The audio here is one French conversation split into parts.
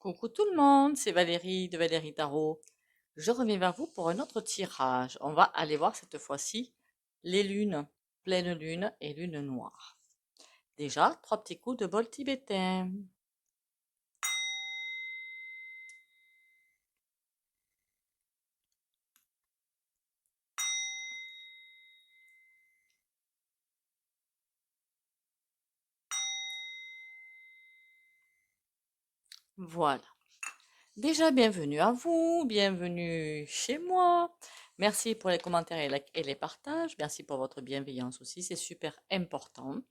Coucou tout le monde, c'est Valérie de Valérie Tarot. Je reviens vers vous pour un autre tirage. On va aller voir cette fois-ci les lunes, pleine lune et lune noire. Déjà, trois petits coups de bol tibétain. Voilà. Déjà, bienvenue à vous, bienvenue chez moi. Merci pour les commentaires et les partages. Merci pour votre bienveillance aussi, c'est super important.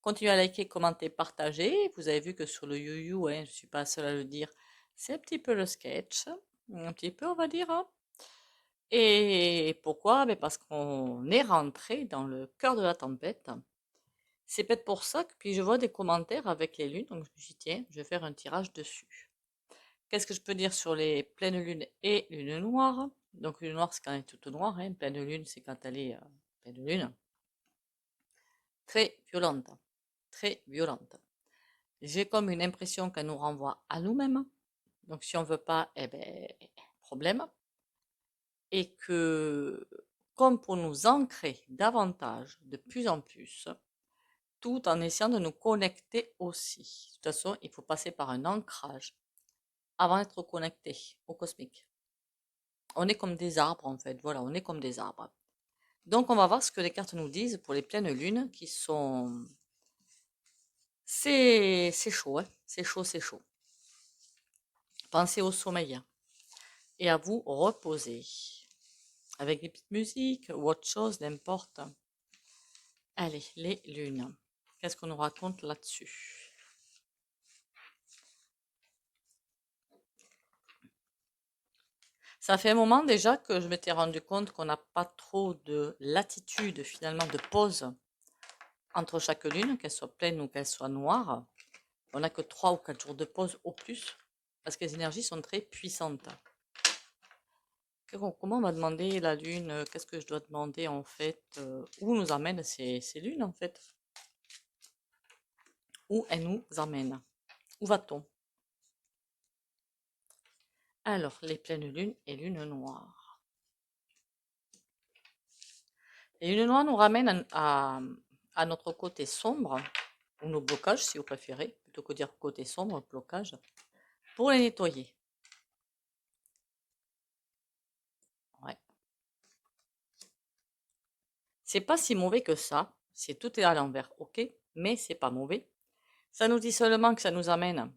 Continuez à liker, commenter, partager. Vous avez vu que sur le YouYou, hein, je ne suis pas seule à le dire, c'est un petit peu le sketch. Un petit peu, on va dire, hein. Et pourquoi? Ben parce qu'on est rentré dans le cœur de la tempête. C'est peut-être pour ça que puis je vois des commentaires avec les lunes, donc je me suis dit, tiens, je vais faire un tirage dessus. Qu'est-ce que je peux dire sur les pleines lunes et lunes noires? Donc lune noire, c'est quand elle est toute noire, hein. Pleine lune, c'est quand elle est pleine lune. Très violente, très violente. J'ai comme une impression qu'elle nous renvoie à nous-mêmes. Donc si on veut pas, eh ben, problème. Et que, comme pour nous ancrer davantage, de plus en plus, tout en essayant de nous connecter aussi. De toute façon, il faut passer par un ancrage avant d'être connecté au cosmique. On est comme des arbres en fait, voilà, on est comme des arbres. Donc on va voir ce que les cartes nous disent pour les pleines lunes qui sont... C'est chaud, hein, c'est chaud, c'est chaud. Pensez au sommeil et à vous reposer. Avec des petites musiques ou autre chose, n'importe. Allez, les lunes. Qu'est-ce qu'on nous raconte là-dessus? Ça fait un moment déjà que je m'étais rendu compte qu'on n'a pas trop de latitude, finalement, de pause entre chaque lune, qu'elle soit pleine ou qu'elle soit noire. On n'a que 3 ou 4 jours de pause au plus, parce que les énergies sont très puissantes. Comment on va demander la lune? Qu'est-ce que je dois demander en fait? Où nous amènent ces lunes en fait? Où elles nous emmènent? Où va-t-on? Alors, les pleines lunes et lunes noires. Les lunes noires nous ramènent à notre côté sombre, ou nos blocages si vous préférez, plutôt que dire côté sombre, blocage, pour les nettoyer. Ouais. C'est pas si mauvais que ça, c'est tout est à l'envers, ok, mais c'est pas mauvais. Ça nous dit seulement que ça nous amène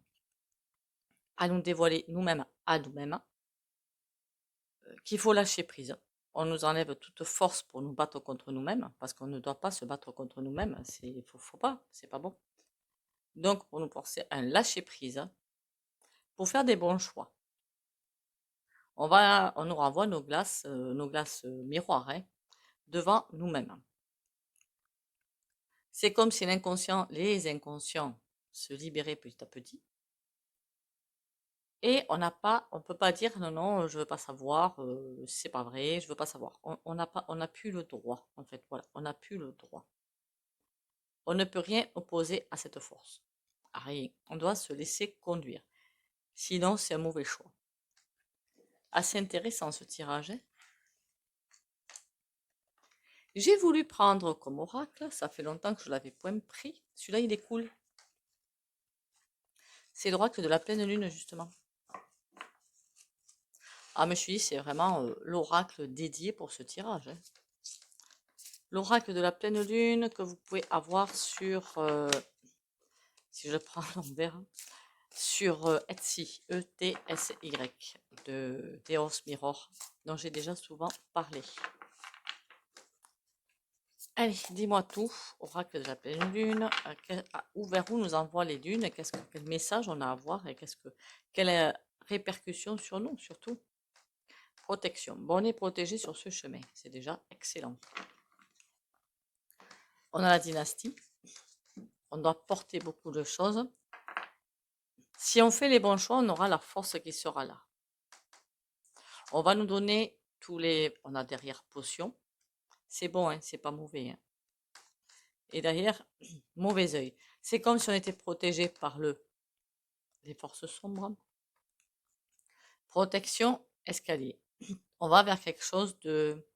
à nous dévoiler nous-mêmes à nous-mêmes, qu'il faut lâcher prise. On nous enlève toute force pour nous battre contre nous-mêmes, parce qu'on ne doit pas se battre contre nous-mêmes, faut pas, c'est pas bon. Donc, pour nous forcer à un lâcher prise, pour faire des bons choix. On nous renvoie nos glaces miroirs, hein, devant nous-mêmes. C'est comme si les inconscients se libéraient petit à petit. Et on peut pas dire non, non, je veux pas savoir, c'est pas vrai, je veux pas savoir. On n'a plus le droit, en fait, voilà, on n'a plus le droit. On ne peut rien opposer à cette force. Rien. On doit se laisser conduire. Sinon, c'est un mauvais choix. Assez intéressant ce tirage, hein. J'ai voulu prendre comme oracle, ça fait longtemps que je l'avais point pris. Celui-là, il est cool. C'est l'oracle de la pleine lune, justement. Ah, mais je suis dit, c'est vraiment l'oracle dédié pour ce tirage, hein. L'oracle de la pleine lune que vous pouvez avoir sur, si je prends l'envers, hein, sur Etsy, E-T-S-Y, de Theos Mirror, dont j'ai déjà souvent parlé. Allez, dis-moi tout, oracle de la pleine lune, vers où nous envoient les lunes, quel message on a à voir et quelle répercussion sur nous surtout. Protection. Bon, on est protégé sur ce chemin, c'est déjà excellent. On a la dynastie, on doit porter beaucoup de choses. Si on fait les bons choix, on aura la force qui sera là. On va nous donner on a derrière potions. C'est bon, hein, c'est pas mauvais, hein. Et derrière, mauvais œil. C'est comme si on était protégé par les forces sombres. Protection, escalier. On va vers quelque chose de...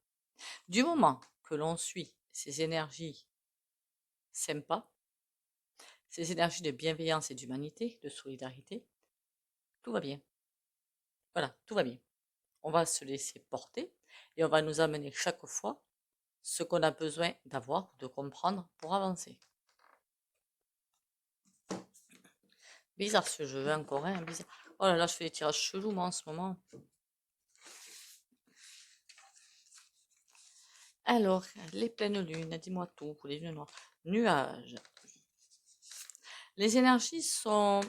Du moment que l'on suit ces énergies sympas, ces énergies de bienveillance et d'humanité, de solidarité, tout va bien. Voilà, tout va bien. On va se laisser porter et on va nous amener chaque fois ce qu'on a besoin d'avoir, de comprendre pour avancer. Bizarre ce jeu, hein, encore un, bizarre. Oh là là, je fais des tirages chelous, moi, en ce moment. Alors, les pleines lunes, dis-moi tout, pour les lunes noires. Nuages. Les énergies sont...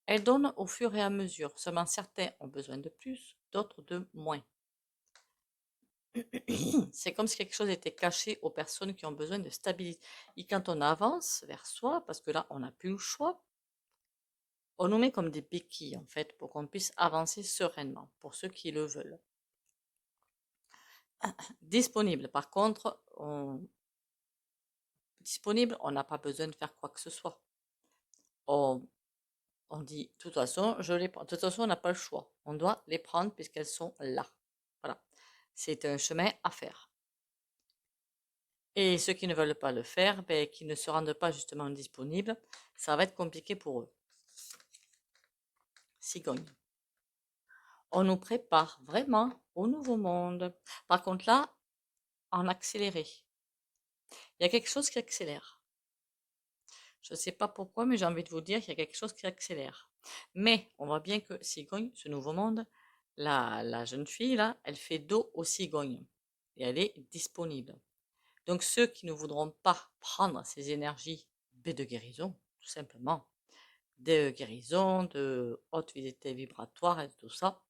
Elles donnent au fur et à mesure. Seulement certains ont besoin de plus, d'autres de moins. C'est comme si quelque chose était caché aux personnes qui ont besoin de stabilité. Et quand on avance vers soi, parce que là, on n'a plus le choix, on nous met comme des béquilles, en fait, pour qu'on puisse avancer sereinement, pour ceux qui le veulent. Disponible, par contre, disponible, on n'a pas besoin de faire quoi que ce soit. On, on dit, de toute façon, je les prends. De toute façon, on n'a pas le choix. On doit les prendre puisqu'elles sont là. Voilà. C'est un chemin à faire. Et ceux qui ne veulent pas le faire, ben, qui ne se rendent pas justement disponibles, ça va être compliqué pour eux. Cigogne. On nous prépare vraiment au nouveau monde. Par contre là, en accéléré. Il y a quelque chose qui accélère. Je ne sais pas pourquoi, mais j'ai envie de vous dire qu'il y a quelque chose qui accélère. Mais on voit bien que Cigogne, ce nouveau monde, la jeune fille là, elle fait dos aux cigognes. Et elle est disponible. Donc ceux qui ne voudront pas prendre ces énergies de guérison, tout simplement, de guérison, de haute vitesse vibratoire et tout ça,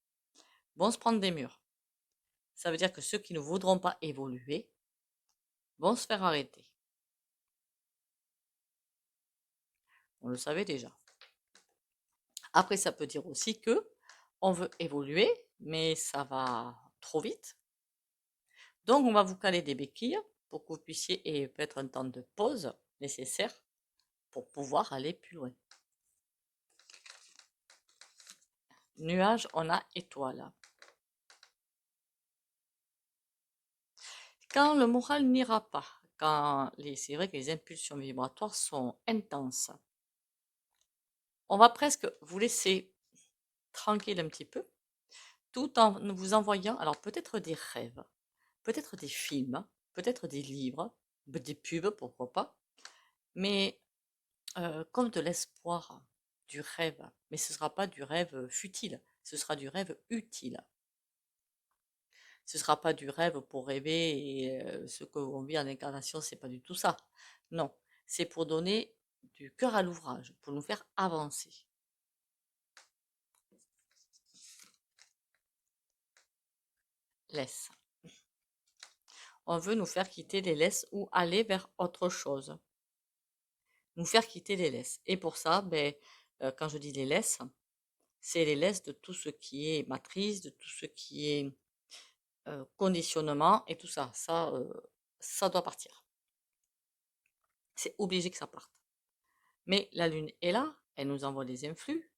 vont se prendre des murs. Ça veut dire que ceux qui ne voudront pas évoluer vont se faire arrêter. On le savait déjà. Après, ça peut dire aussi que on veut évoluer, mais ça va trop vite. Donc, on va vous caler des béquilles pour que vous puissiez, et peut-être un temps de pause nécessaire pour pouvoir aller plus loin. Nuage, on a étoile. Quand le moral n'ira pas, c'est vrai que les impulsions vibratoires sont intenses, on va presque vous laisser tranquille un petit peu, tout en vous envoyant, alors peut-être des rêves, peut-être des films, peut-être des livres, des pubs, pourquoi pas, mais comme de l'espoir, du rêve, mais ce ne sera pas du rêve futile, ce sera du rêve utile. Ce ne sera pas du rêve pour rêver et ce qu'on vit en incarnation, c'est pas du tout ça. Non, c'est pour donner du cœur à l'ouvrage, pour nous faire avancer. Laisse. On veut nous faire quitter les laisses ou aller vers autre chose. Nous faire quitter les laisses. Et pour ça, ben, quand je dis les laisses, c'est les laisses de tout ce qui est matrice, de tout ce qui est conditionnement et tout ça. Ça doit partir. C'est obligé que ça parte. Mais la Lune est là, elle nous envoie des influx.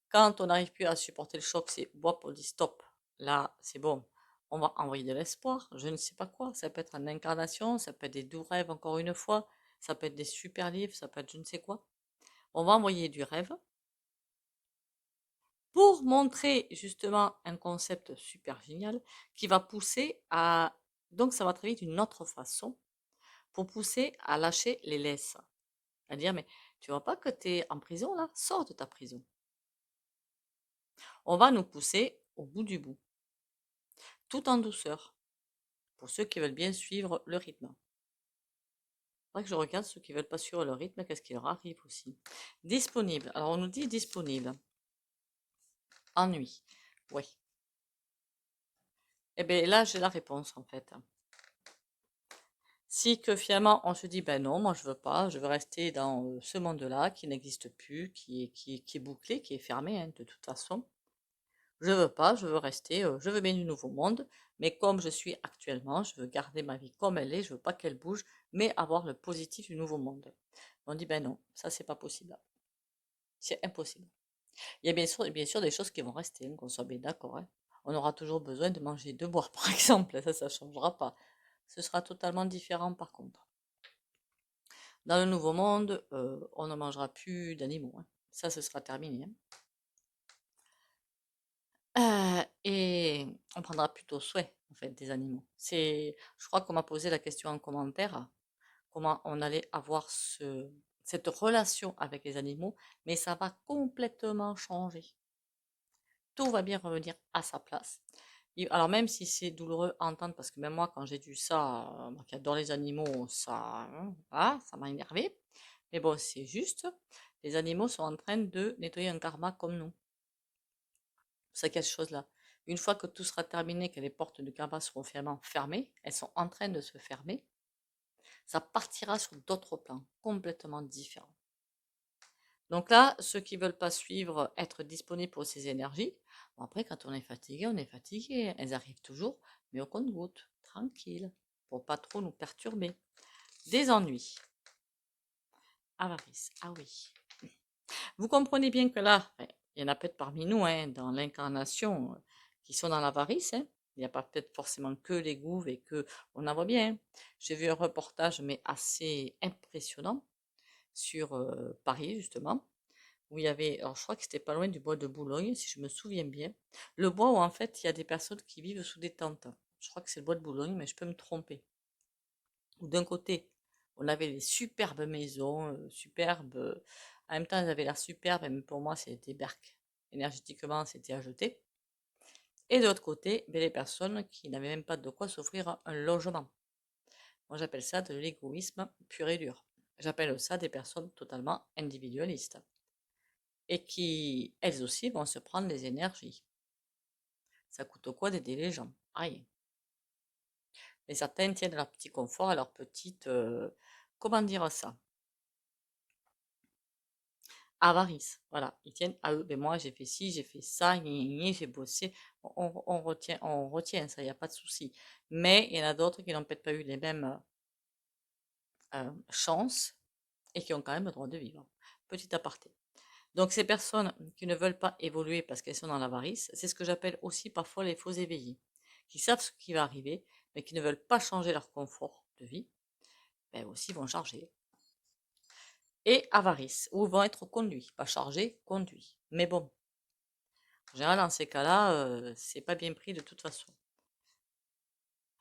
Quand on n'arrive plus à supporter le choc, c'est on dit stop. Là, c'est bon. On va envoyer de l'espoir, je ne sais pas quoi. Ça peut être une incarnation, ça peut être des doux rêves encore une fois, ça peut être des super livres, ça peut être je ne sais quoi. On va envoyer du rêve pour montrer justement un concept super génial qui va pousser à... Donc ça va très vite d'une autre façon pour pousser à lâcher les laisses. À dire, mais tu vois pas que tu es en prison là? Sors de ta prison. On va nous pousser au bout du bout, tout en douceur, pour ceux qui veulent bien suivre le rythme. Faudrait que je regarde ceux qui veulent pas suivre le rythme, qu'est-ce qui leur arrive aussi. Disponible. Alors on nous dit disponible. Ennui. Oui. Eh bien là, j'ai la réponse en fait. Si que finalement on se dit, ben non, moi je veux pas, je veux rester dans ce monde-là qui n'existe plus, qui est bouclé, qui est fermé hein, de toute façon. Je veux pas, je veux rester, je veux bien du nouveau monde, mais comme je suis actuellement, je veux garder ma vie comme elle est, je veux pas qu'elle bouge, mais avoir le positif du nouveau monde. On dit, ben non, ça c'est pas possible. C'est impossible. Il y a bien sûr des choses qui vont rester, hein, qu'on soit bien d'accord, hein. On aura toujours besoin de manger et de boire, par exemple. Ça ne changera pas. Ce sera totalement différent, par contre. Dans le Nouveau Monde, on ne mangera plus d'animaux, hein. Ça, ce sera terminé, hein. Et on prendra plutôt soin, en fait, des animaux. Je crois qu'on m'a posé la question en commentaire, comment on allait avoir cette relation avec les animaux, mais ça va complètement changer. Tout va bien revenir à sa place. Alors même si c'est douloureux à entendre, parce que même moi, quand j'ai vu ça, moi qui adore les animaux, ça, hein, voilà, ça m'a énervé. Mais bon, c'est juste, les animaux sont en train de nettoyer un karma comme nous. C'est quelque chose-là. Une fois que tout sera terminé, que les portes du karma seront finalement fermées, elles sont en train de se fermer, ça partira sur d'autres plans complètement différents. Donc là, ceux qui veulent pas suivre, être disponibles pour ces énergies, bon après, quand on est fatigué, on est fatigué. Elles arrivent toujours, mais au compte-gouttes, tranquille, pour pas trop nous perturber. Des ennuis. Avarice, ah oui. Vous comprenez bien que là, il y en a peut-être parmi nous, hein, dans l'incarnation, qui sont dans l'avarice, hein. Il n'y a pas peut-être forcément que les gouves et que on en voit bien, hein. J'ai vu un reportage, mais assez impressionnant, sur Paris, justement, où il y avait, alors je crois que c'était pas loin du bois de Boulogne, si je me souviens bien. Le bois où en fait il y a des personnes qui vivent sous des tentes. Je crois que c'est le bois de Boulogne, mais je peux me tromper. Où d'un côté, on avait les superbes maisons, superbes. En même temps, elles avaient l'air superbes, mais pour moi, c'était des berques. Énergétiquement, c'était à jeter. Et de l'autre côté, ben, les personnes qui n'avaient même pas de quoi s'offrir un logement. Moi, j'appelle ça de l'égoïsme pur et dur. J'appelle ça des personnes totalement individualistes et qui, elles aussi, vont se prendre des énergies. Ça coûte quoi d'aider les gens? Rien. Mais certains tiennent à leur petit confort, à leur petite... comment dire ça? Avarice. Voilà. Ils tiennent à eux. Mais moi, j'ai fait ci, j'ai fait ça, j'ai bossé. On retient ça, il n'y a pas de souci. Mais il y en a d'autres qui n'ont peut-être pas eu les mêmes chances et qui ont quand même le droit de vivre. Petit aparté. Donc ces personnes qui ne veulent pas évoluer parce qu'elles sont dans l'avarice, c'est ce que j'appelle aussi parfois les faux éveillés, qui savent ce qui va arriver, mais qui ne veulent pas changer leur confort de vie, ben aussi vont charger. Et avarice, ou vont être conduits, pas chargés, conduits. Mais bon, en général, dans ces cas-là, c'est pas bien pris de toute façon.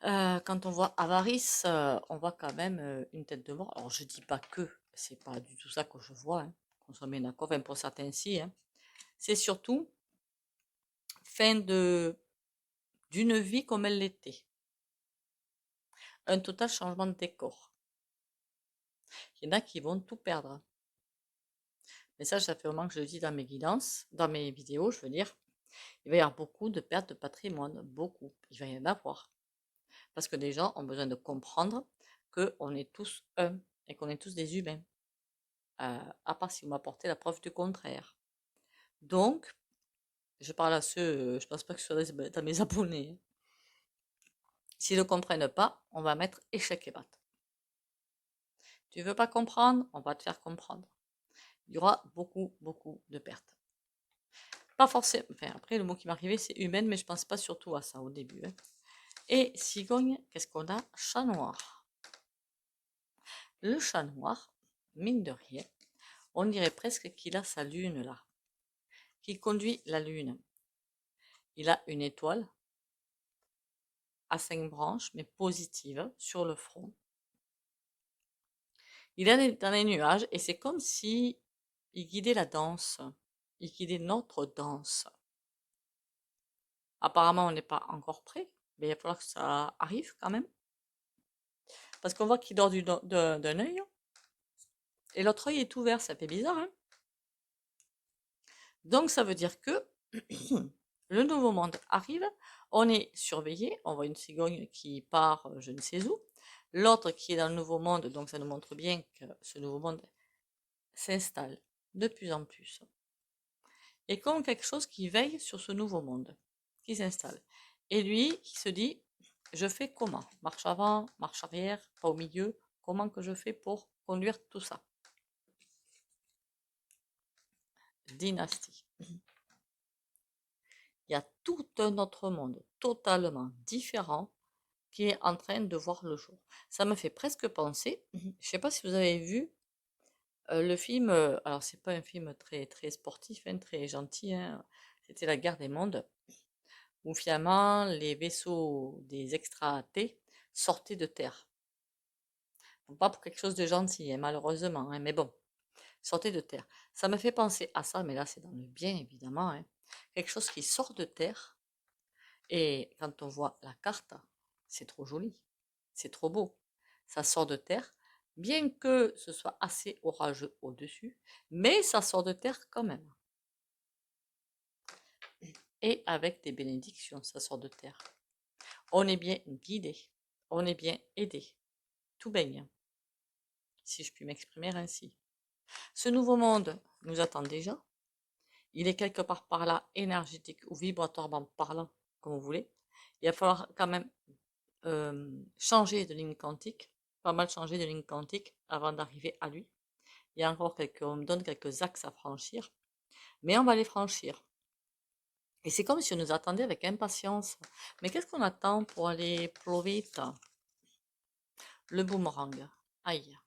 Quand on voit avarice, on voit quand même une tête de mort. Alors je dis pas que, c'est pas du tout ça que je vois, hein, qu'on soit bien d'accord, enfin pour certains si, hein. C'est surtout fin d'une vie comme elle l'était. Un total changement de décor. Il y en a qui vont tout perdre. Mais ça fait vraiment que je le dis dans mes guidances, dans mes vidéos, je veux dire. Il va y avoir beaucoup de pertes de patrimoine, beaucoup. Il va y en avoir. Parce que les gens ont besoin de comprendre qu'on est tous un et qu'on est tous des humains. À part si vous m'apportez la preuve du contraire. Donc, je parle à ceux, je pense pas que ce soit dans mes abonnés, hein. S'ils ne comprennent pas, on va mettre échec et mat. Tu veux pas comprendre, on va te faire comprendre. Il y aura beaucoup, beaucoup de pertes. Pas forcément, enfin après le mot qui m'arrivait c'est humaine, mais je pense pas surtout à ça au début, hein. Et cigogne, qu'est-ce qu'on a? Chat noir. Le chat noir, mine de rien, on dirait presque qu'il a sa lune là, qu'il conduit la lune. Il a une étoile à 5 branches, mais positive, sur le front. Il est dans les nuages et c'est comme si il guidait la danse. Il guidait notre danse. Apparemment, on n'est pas encore prêt, mais il va falloir que ça arrive quand même. Parce qu'on voit qu'il dort d'un œil et l'autre œil est ouvert, ça fait bizarre, hein. Donc ça veut dire que le nouveau monde arrive, on est surveillé, on voit une cigogne qui part je ne sais où, l'autre qui est dans le nouveau monde, donc ça nous montre bien que ce nouveau monde s'installe de plus en plus. Et comme quelque chose qui veille sur ce nouveau monde qui s'installe. Et lui, qui se dit, je fais comment? Marche avant, marche arrière, pas au milieu, comment que je fais pour conduire tout ça? Dynastie. Il y a tout un autre monde totalement différent qui est en train de voir le jour. Ça me fait presque penser, je ne sais pas si vous avez vu le film, alors c'est pas un film très, très sportif, hein, très gentil, hein, c'était La Guerre des Mondes, où finalement les vaisseaux des extraterrestres sortaient de Terre. Bon, pas pour quelque chose de gentil, hein, malheureusement, hein, mais bon, sortaient de Terre. Ça me fait penser à ça, mais là c'est dans le bien évidemment, hein. Quelque chose qui sort de Terre, et quand on voit la carte, c'est trop joli, c'est trop beau. Ça sort de terre, bien que ce soit assez orageux au-dessus, mais ça sort de terre quand même. Et avec des bénédictions, ça sort de terre. On est bien guidé, on est bien aidé. Tout baigne, si je puis m'exprimer ainsi. Ce nouveau monde nous attend déjà. Il est quelque part par là, énergétique ou vibratoirement parlant, comme vous voulez. Il va falloir quand même changer de ligne quantique, pas mal changer de ligne quantique avant d'arriver à lui. Il y a encore on me donne quelques axes à franchir, mais on va les franchir. Et c'est comme si on nous attendait avec impatience. Mais qu'est-ce qu'on attend pour aller plus vite? Le boomerang. Aïe.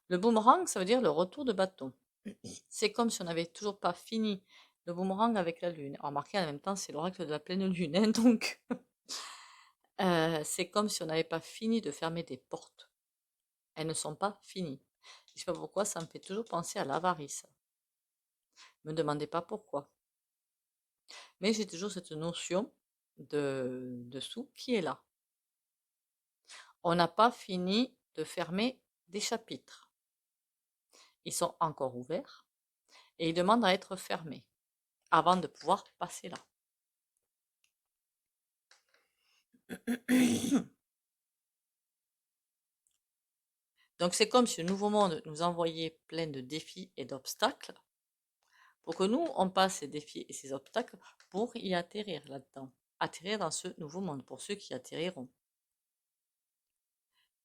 Le boomerang, ça veut dire le retour de bâton. C'est comme si on n'avait toujours pas fini le boomerang avec la lune. Remarquez, en même temps, c'est l'oracle de la pleine lune, hein, donc c'est comme si on n'avait pas fini de fermer des portes. Elles ne sont pas finies. Je ne sais pas pourquoi, ça me fait toujours penser à l'avarice. Ne me demandez pas pourquoi. Mais j'ai toujours cette notion de sous qui est là. On n'a pas fini de fermer des chapitres. Ils sont encore ouverts et ils demandent à être fermés avant de pouvoir passer là. Donc c'est comme si le nouveau monde nous envoyait plein de défis et d'obstacles pour que nous, on passe ces défis et ces obstacles pour y atterrir là-dedans. Atterrir dans ce nouveau monde, pour ceux qui atterriront.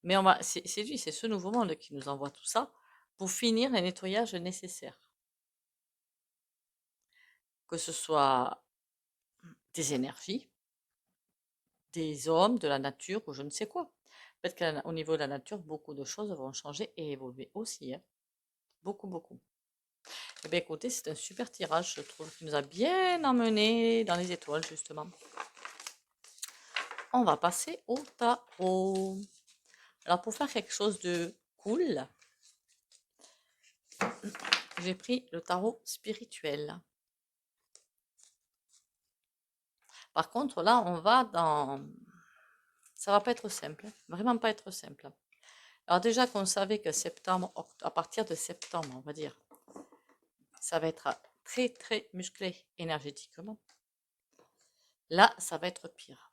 Mais c'est lui, c'est ce nouveau monde qui nous envoie tout ça pour finir les nettoyages nécessaires. Que ce soit des énergies, des hommes, de la nature ou je ne sais quoi. Peut-être qu'au niveau de la nature, beaucoup de choses vont changer et évoluer aussi, hein. Beaucoup, beaucoup. Eh bien, écoutez, c'est un super tirage, je trouve, qui nous a bien emmenés dans les étoiles, justement. On va passer au tarot. Alors, pour faire quelque chose de cool, j'ai pris le tarot spirituel. Par contre, là, on va dans... Ça va pas être simple, vraiment pas être simple. Alors déjà qu'on savait que septembre, à partir de septembre, on va dire, ça va être très très musclé énergétiquement. Là, ça va être pire.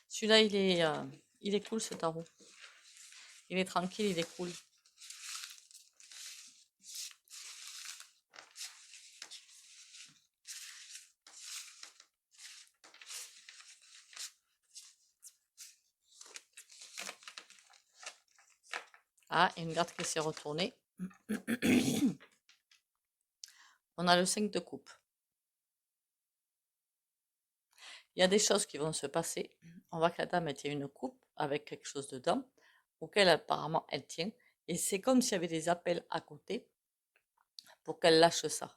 Celui-là, il est cool ce tarot. Il est tranquille, il est cool. Ah, et une carte qui s'est retournée. On a le 5 de coupe. Il y a des choses qui vont se passer. On voit que la dame, elle tient une coupe avec quelque chose dedans, auquel apparemment elle tient. Et c'est comme s'il y avait des appels à côté pour qu'elle lâche ça.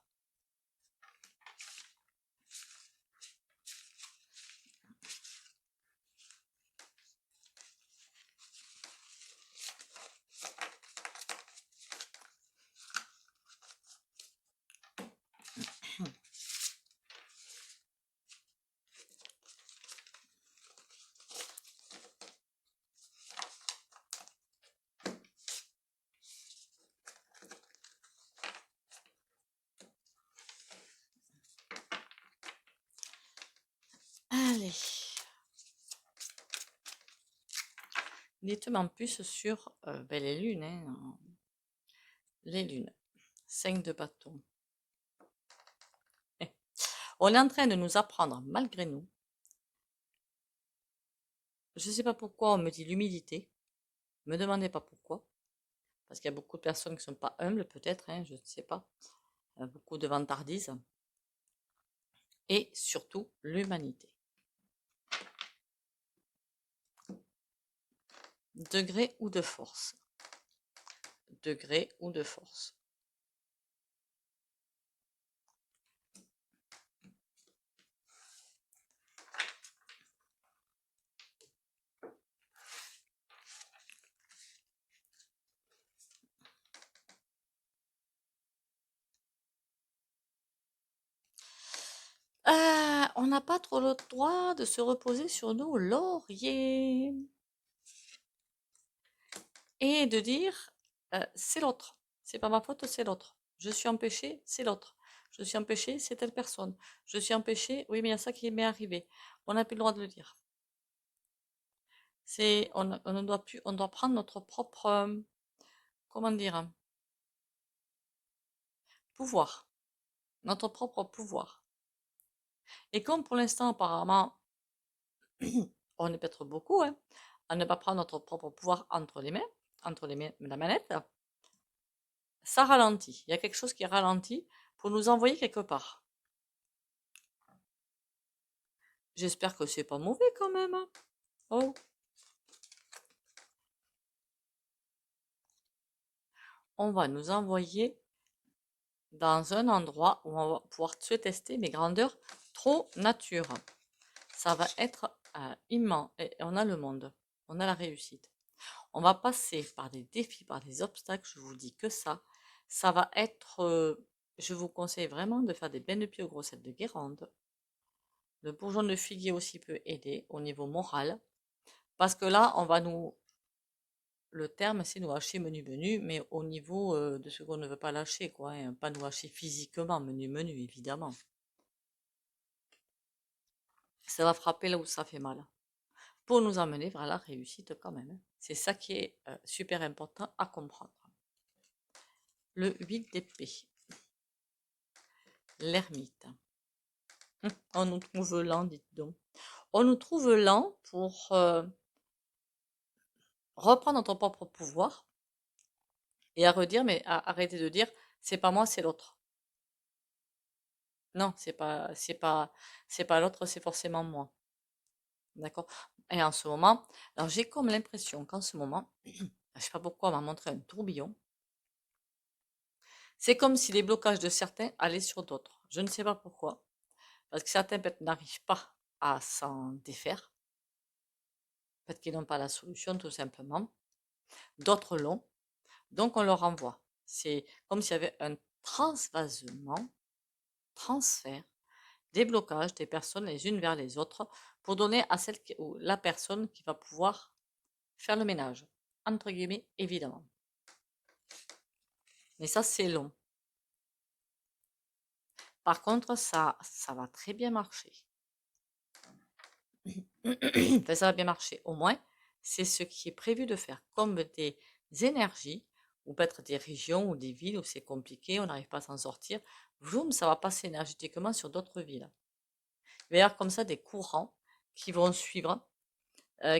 Allez. Dites-moi en plus sur les lunes. Hein, les lunes. 5 de bâton. On est en train de nous apprendre, malgré nous, je ne sais pas pourquoi on me dit l'humilité, ne me demandez pas pourquoi, parce qu'il y a beaucoup de personnes qui ne sont pas humbles, peut-être, hein, je ne sais pas, beaucoup de vantardises, et surtout l'humanité. Degré ou de force. Degré ou de force. On n'a pas trop le droit de se reposer sur nos lauriers et de dire c'est l'autre, c'est pas ma faute, c'est l'autre. Je suis empêché, c'est l'autre. Je suis empêché, c'est telle personne. Je suis empêché, oui, mais il y a ça qui m'est arrivé. On n'a plus le droit de le dire. On ne doit plus, on doit prendre notre propre, comment dire, pouvoir, notre propre pouvoir. Et comme pour l'instant, apparemment, on est peut-être beaucoup, hein, à ne pas prendre notre propre pouvoir entre les mains, la manette, ça ralentit. Il y a quelque chose qui ralentit pour nous envoyer quelque part. J'espère que c'est pas mauvais quand même, hein. Oh, on va nous envoyer dans un endroit où on va pouvoir se tester mes grandeurs trop nature. Ça va être immense. Et on a le monde, on a la réussite. On va passer par des défis, par des obstacles, je vous dis que ça. Ça va être, je vous conseille vraiment de faire des bains de pied aux grossettes de Guérande. Le bourgeon de figuier aussi peut aider au niveau moral. Parce que là, on va nous, le terme c'est nous hacher menu menu, mais au niveau de ce qu'on ne veut pas lâcher, quoi, hein, pas nous hacher physiquement menu menu, évidemment. Ça va frapper là où ça fait mal, pour nous emmener vers la réussite quand même, hein. C'est ça qui est super important à comprendre. Le 8 d'épée, l'ermite. On nous trouve lent, dites donc. On nous trouve lent pour reprendre notre propre pouvoir et à redire, mais à arrêter de dire, c'est pas moi, c'est l'autre. Non, c'est pas l'autre, c'est forcément moi. D'accord? Et en ce moment, alors j'ai comme l'impression qu'en ce moment, je sais pas pourquoi on m'a montré un tourbillon. C'est comme si les blocages de certains allaient sur d'autres. Je ne sais pas pourquoi. Parce que certains peut-être n'arrivent pas à s'en défaire. Peut-être qu'ils n'ont pas la solution, tout simplement. D'autres l'ont. Donc on leur envoie. C'est comme s'il y avait un transvasement, transfert, des blocages des personnes les unes vers les autres pour donner à celle ou la personne qui va pouvoir faire le ménage. Entre guillemets, évidemment. Mais ça, c'est long. Par contre, ça va très bien marcher. Enfin, ça va bien marcher. Au moins, c'est ce qui est prévu de faire. Comme des énergies, ou peut-être des régions ou des villes où c'est compliqué, on n'arrive pas à s'en sortir. Vroom, ça va passer énergétiquement sur d'autres villes. Il va y avoir comme ça des courants qui vont suivre,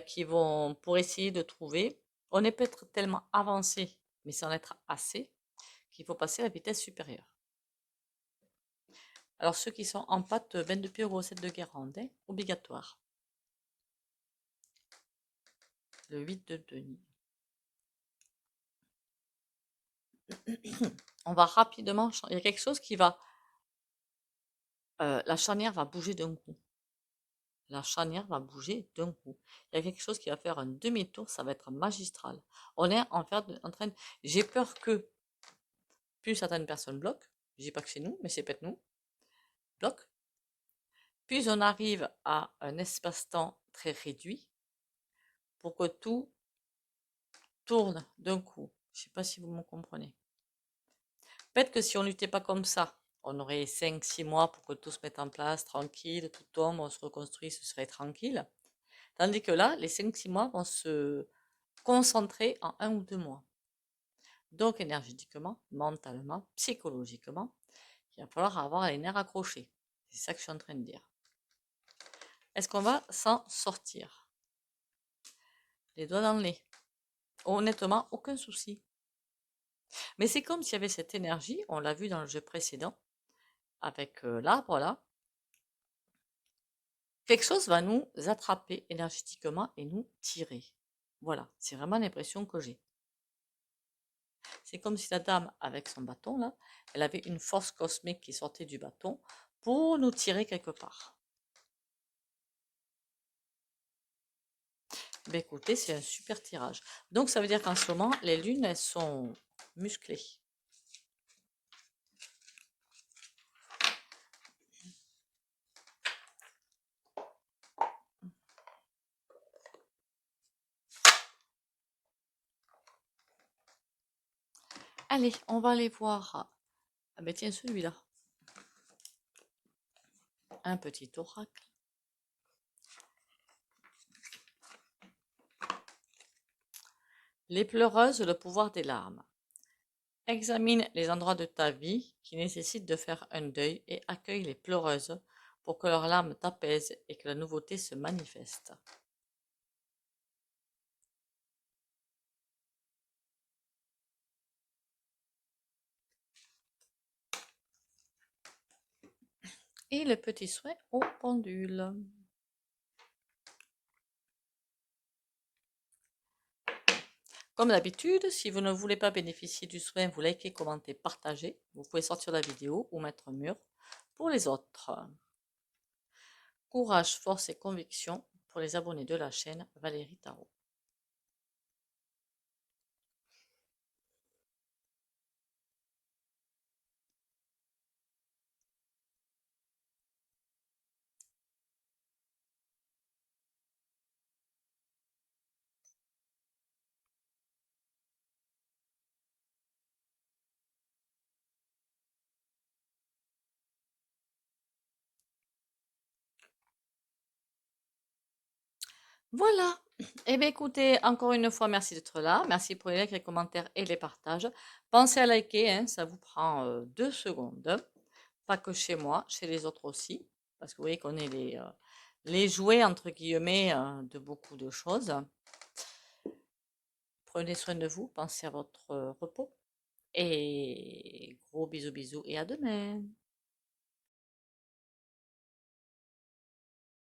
qui vont pour essayer de trouver. On est peut-être tellement avancé, mais sans être assez, qu'il faut passer à la vitesse supérieure. Alors ceux qui sont en pâte, bain de pied aux grossettes de Guérande, hein, obligatoire. Le 8 de Denis. On va rapidement, il y a quelque chose qui va, la charnière va bouger d'un coup. La charnière va bouger d'un coup. Il y a quelque chose qui va faire un demi-tour, ça va être magistral. On est en train de, j'ai peur que plus certaines personnes bloquent, je dis pas que c'est nous, mais c'est peut-être nous, bloquent. Puis on arrive à un espace-temps très réduit pour que tout tourne d'un coup. Je sais pas si vous me comprenez. Peut-être que si on luttait pas comme ça, on aurait 5, 6 mois pour que tout se mette en place, tranquille, tout tombe, on se reconstruit, ce serait tranquille. Tandis que là, les 5, 6 mois vont se concentrer en 1 ou 2 mois. Donc énergétiquement, mentalement, psychologiquement, il va falloir avoir les nerfs accrochés. C'est ça que je suis en train de dire. Est-ce qu'on va s'en sortir? Les doigts dans le nez. Honnêtement, aucun souci. Mais c'est comme s'il y avait cette énergie, on l'a vu dans le jeu précédent, avec l'arbre là. Quelque chose va nous attraper énergétiquement et nous tirer. Voilà, c'est vraiment l'impression que j'ai. C'est comme si la dame, avec son bâton là, elle avait une force cosmique qui sortait du bâton pour nous tirer quelque part. Ben écoutez, c'est un super tirage. Donc ça veut dire qu'en ce moment, les lunes, elles sont musclées. Allez, on va aller voir. Ah ben tiens, celui-là. Un petit oracle. Les pleureuses, le pouvoir des larmes. Examine les endroits de ta vie qui nécessitent de faire un deuil et accueille les pleureuses pour que leurs larmes t'apaisent et que la nouveauté se manifeste. Et le petit soin au pendule. Comme d'habitude, si vous ne voulez pas bénéficier du soin, vous likez, commentez, partagez. Vous pouvez sortir la vidéo ou mettre un mur pour les autres. Courage, force et conviction pour les abonnés de la chaîne Valérie Tarot. Voilà. Eh bien, écoutez, encore une fois, merci d'être là. Merci pour les likes, les commentaires et les partages. Pensez à liker, hein, ça vous prend 2 secondes. Pas que chez moi, chez les autres aussi. Parce que vous voyez qu'on est les jouets, entre guillemets, de beaucoup de choses. Prenez soin de vous, pensez à votre repos. Et gros bisous bisous et à demain.